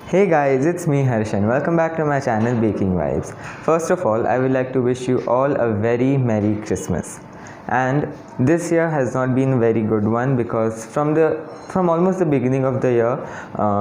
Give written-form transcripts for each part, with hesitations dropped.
Hey guys, it's me Harsh and welcome back to my channel Baking Vibes. First of all, I would like to wish you all a very Merry Christmas. And this year has not been a very good one because from almost the beginning of the year,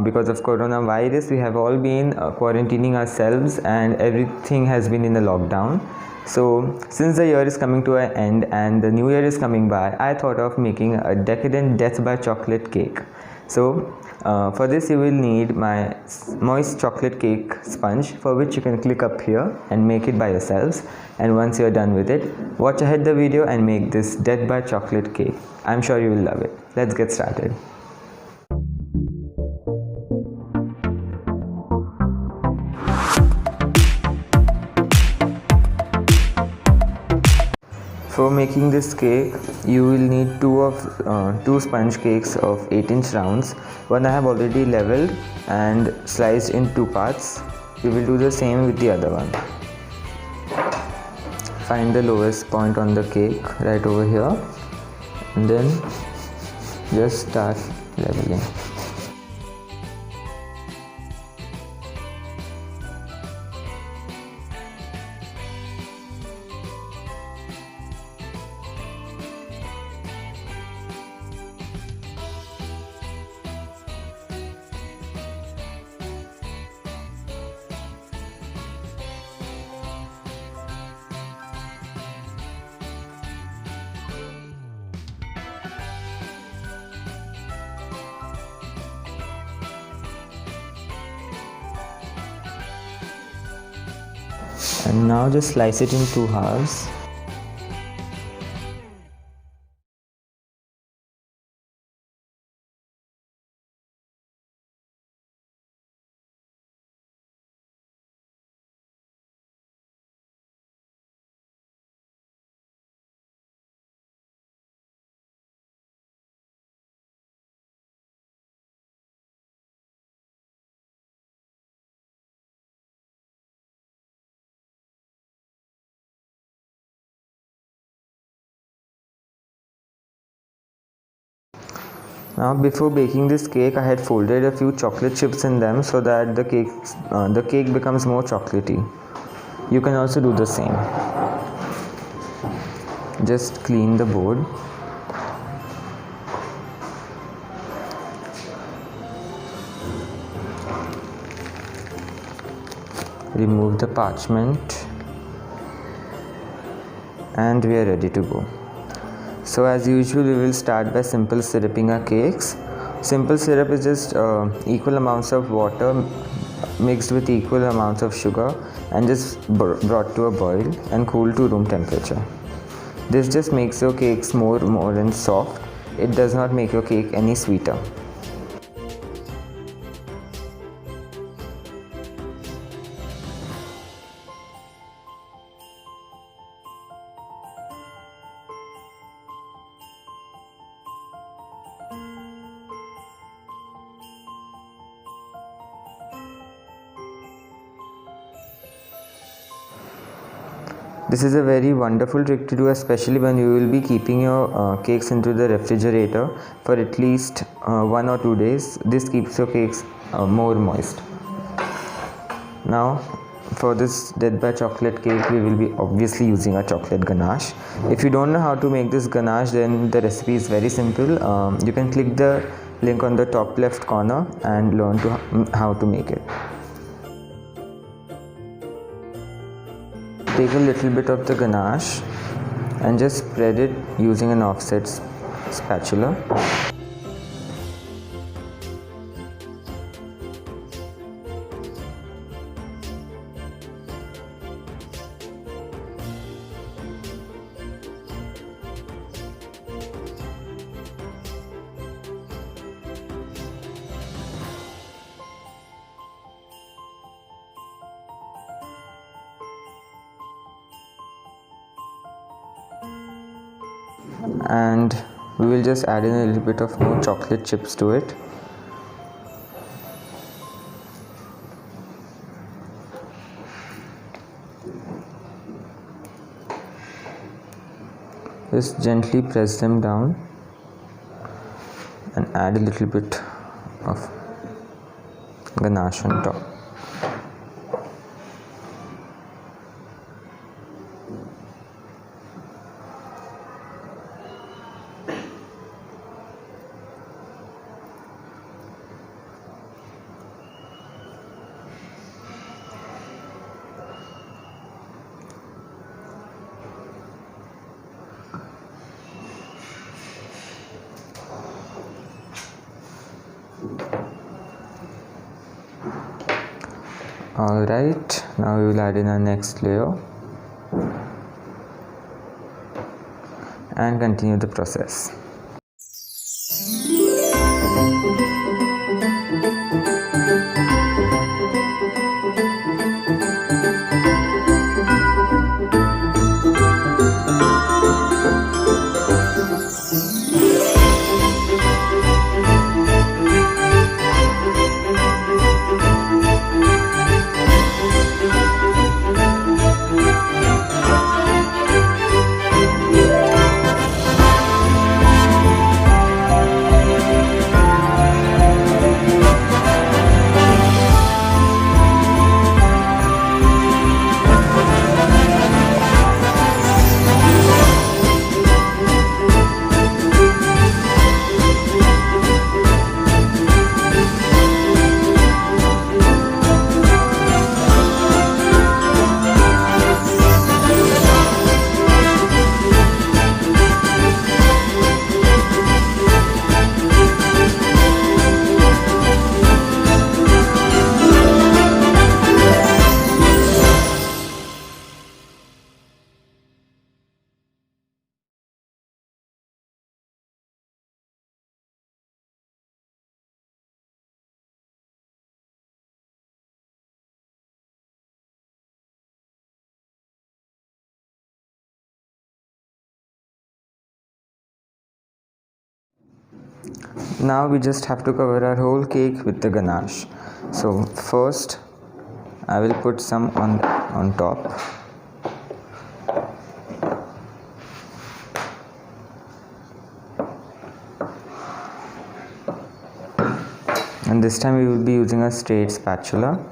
because of coronavirus, we have all been quarantining ourselves and everything has been in a lockdown. So since the year is coming to an end and the new year is coming by, I thought of making a Decadent Death by chocolate cake. So for this you will need my moist chocolate cake sponge, for which you can click up here and make it by yourselves. And once you are done with it, watch ahead the video and make this Death by chocolate cake. I'm sure you will love it. Let's get started. For making this cake, you will need two sponge cakes of 8-inch rounds. One I have already leveled and sliced in two parts. We will do the same with the other one. Find the lowest point on the cake right over here and then just start leveling. And now just slice it in two halves. Now before baking this cake, I had folded a few chocolate chips in them so that the cake becomes more chocolatey. You can also do the same. Just clean the board. Remove the parchment and we are ready to go. So as usual, we will start by simple syruping our cakes. Simple syrup is just equal amounts of water mixed with equal amounts of sugar and just brought to a boil and cooled to room temperature. This just makes your cakes more and soft. It does not make your cake any sweeter. This is a very wonderful trick to do, especially when you will be keeping your cakes into the refrigerator for at least 1 or 2 days. This keeps your cakes more moist. Now for this Death by chocolate cake, we will be obviously using a chocolate ganache. If you don't know how to make this ganache, then the recipe is very simple. You can click the link on the top left corner and learn how to make it. Take a little bit of the ganache and just spread it using an offset spatula. And we will just add in a little bit of more chocolate chips to it. Just gently press them down and add a little bit of ganache on top. Alright, now we will add in our next layer and continue the process. Now we just have to cover our whole cake with the ganache. So first I will put some on top. And this time we will be using a straight spatula.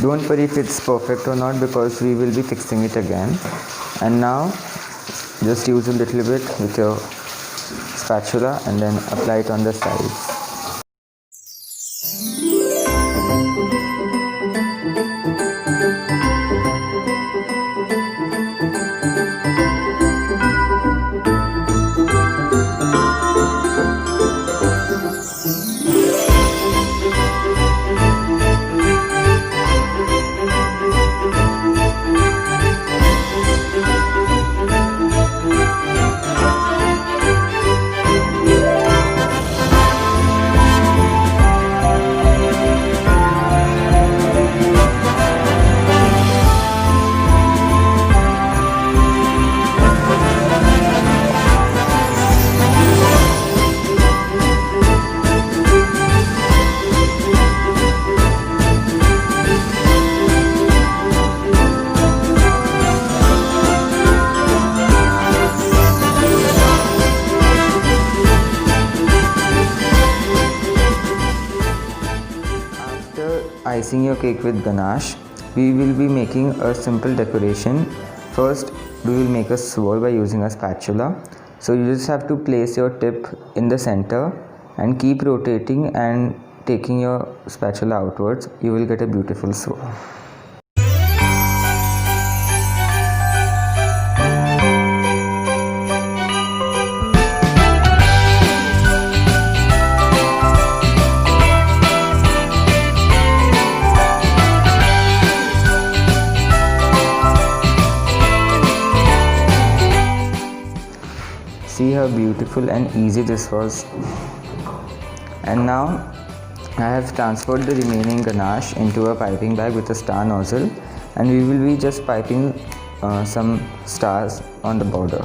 Don't worry if it's perfect or not, because we will be fixing it again. And now just use a little bit with your spatula and then apply it on the sides. Icing your cake with ganache, we will be making a simple decoration. First, we will make a swirl by using a spatula. So you just have to place your tip in the center and keep rotating and taking your spatula outwards. You will get a beautiful swirl. See how how beautiful and easy this was. And now I have transferred the remaining ganache into a piping bag with a star nozzle, and we will be just piping some stars on the border.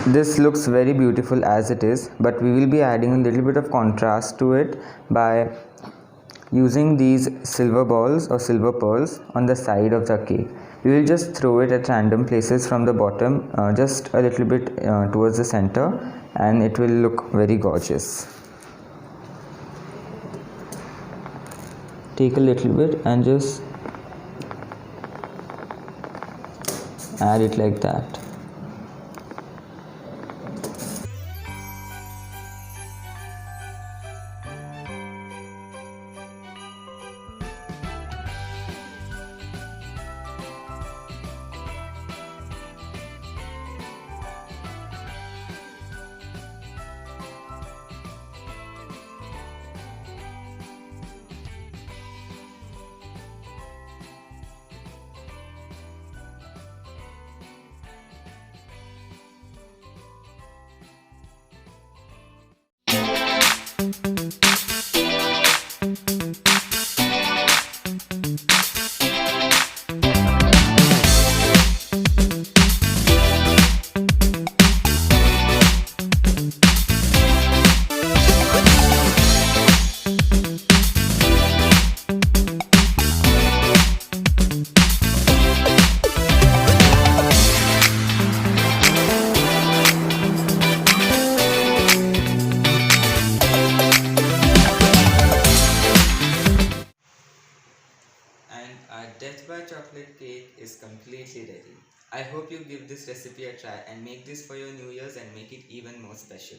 This looks very beautiful as it is, but we will be adding a little bit of contrast to it by using these silver balls or silver pearls on the side of the cake. We will just throw it at random places from the bottom, just a little bit towards the center, and it will look very gorgeous. Take a little bit and just add it like that. Our Death by Chocolate cake is completely ready. I hope you give this recipe a try and make this for your New Year's and make it even more special.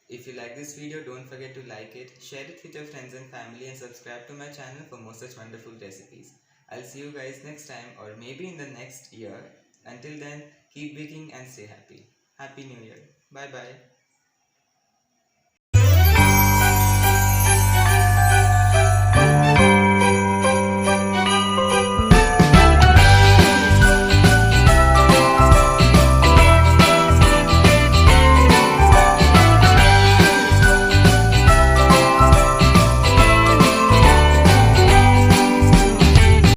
If you like this video, don't forget to like it, share it with your friends and family, and subscribe to my channel for more such wonderful recipes. I'll see you guys next time, or maybe in the next year. Until then, keep baking and stay happy. Happy New Year. Bye bye.